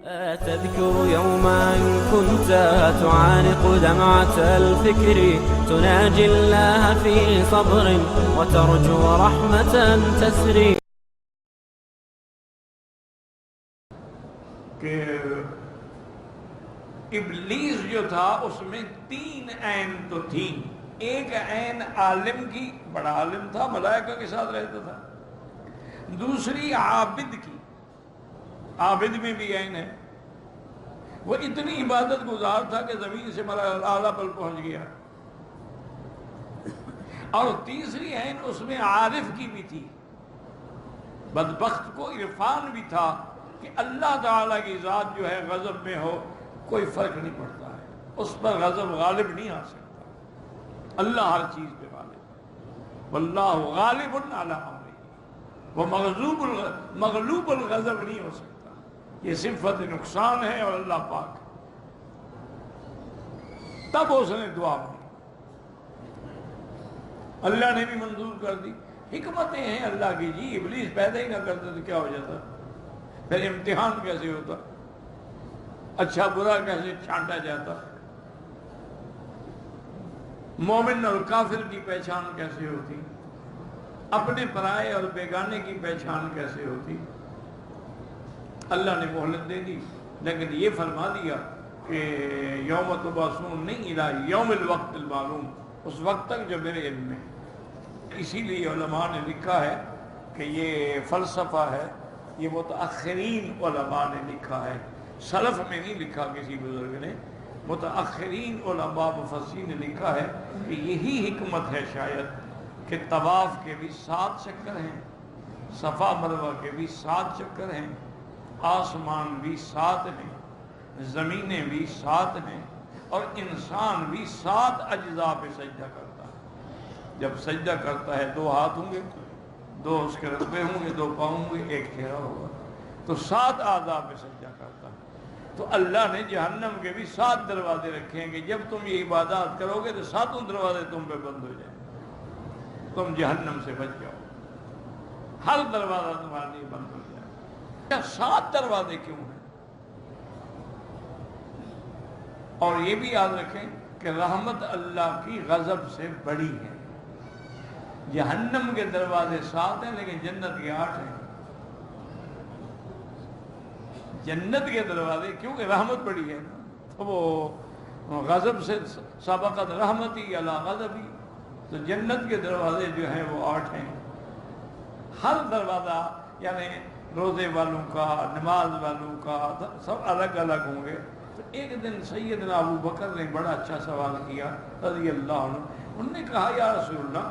تذكر يوما كنت تعانق دمعة الفكر تناجي الله في صبر وترجو رحمة تسري. کہ ابلیس جو تھا اس میں 3 عین تو تھی. ایک عین عالم کی، بڑا عالم تھا، ملائکہ کے ساتھ رہتا تھا. دوسری عابد کی، عابد میں بھی عین ہے، وہ اتنی عبادت گزار تھا کہ زمین سے اعلیٰ پر پہنچ گیا. اور تیسری عین اس میں عارف کی بھی تھی. بدبخت کو عرفان بھی تھا کہ اللہ تعالیٰ کی ذات جو ہے غضب میں ہو کوئی فرق نہیں پڑتا ہے، اس پر غضب غالب نہیں آ سکتا. اللہ ہر چیز پہ غالب ہے. واللہ غالب علی امرہ، وہ مغلوب الغضب نہیں ہو سکتا. یہ صفت نقصان ہے اور اللہ پاک. تب اس نے دعا مانگی، اللہ نے بھی منظور کر دی. حکمتیں ہیں اللہ کی جی. ابلیس پیدا ہی نہ کرتا تو کیا ہو جاتا؟ پھر امتحان کیسے ہوتا؟ اچھا برا کیسے چھانٹا جاتا؟ مومن اور کافر کی پہچان کیسے ہوتی؟ اپنے پرائے اور بیگانے کی پہچان کیسے ہوتی؟ اللہ نے مہلت دے دی، لیکن یہ فرما دیا کہ یوم تبعثون نہیں، الى یوم الوقت المعلوم، اس وقت تک جو میرے علم میں. اسی لیے علماء نے لکھا ہے کہ یہ فلسفہ ہے، یہ متأخرین علماء نے لکھا ہے، سلف میں نہیں لکھا کسی بزرگ نے. متأخرین علماء مفسرین نے لکھا ہے کہ یہی حکمت ہے شاید کہ طواف کے بھی 7 چکر ہیں، صفا مروہ کے بھی 7 چکر ہیں، آسمان بھی 7 ہیں، زمینیں بھی 7 ہیں، اور انسان بھی 7 اجزاء پہ سجدہ کرتا ہے. جب سجدہ کرتا ہے 2 ہاتھ ہوں گے، 2 اس کے رقبے ہوں گے، 2 پاؤں ہوں گے، 1 چہرہ ہوگا، تو 7 اعضاء پہ سجدہ کرتا ہے. تو اللہ نے جہنم کے بھی 7 دروازے رکھے ہیں کہ جب تم یہ عبادات کرو گے تو 7 دروازے تم پہ بند ہو جائیں، تم جہنم سے بچ جاؤ، ہر دروازہ تمہارے لیے بند ہو جائے. 7 دروازے کیوں ہیں؟ اور یہ بھی یاد رکھیں کہ رحمت اللہ کی غضب سے بڑی ہے. جہنم کے دروازے 7 ہیں لیکن جنت کے 8 ہیں. جنت کے دروازے کیونکہ رحمت بڑی ہے نا، تو وہ غضب سے سبقت رحمتی علی غضبی، تو جنت کے دروازے جو ہیں وہ 8 ہیں. ہر دروازہ یعنی روزے والوں کا، نماز والوں کا سب الگ الگ ہوں گے. تو ایک دن سیدنا ابو بکر نے بڑا اچھا سوال کیا رضی اللہ عنہ. انہوں نے کہا یا رسول اللہ،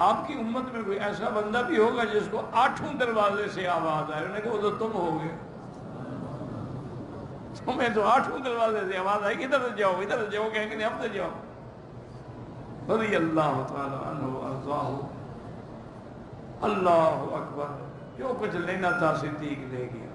آپ کی امت میں کوئی ایسا بندہ بھی ہوگا جس کو 8 دروازے سے آواز آئے؟ انہوں نے کہا وہ تو تم ہوگے، تمہیں تو 8 دروازے سے آواز آئے، ادھر جاؤ ادھر جاؤ، کہیں گے اب تو جاؤ. رضی اللہ تعالی عنہ وارضاہ. اللہ اکبر. جو کچھ لینا تھا صدیق لے گیا.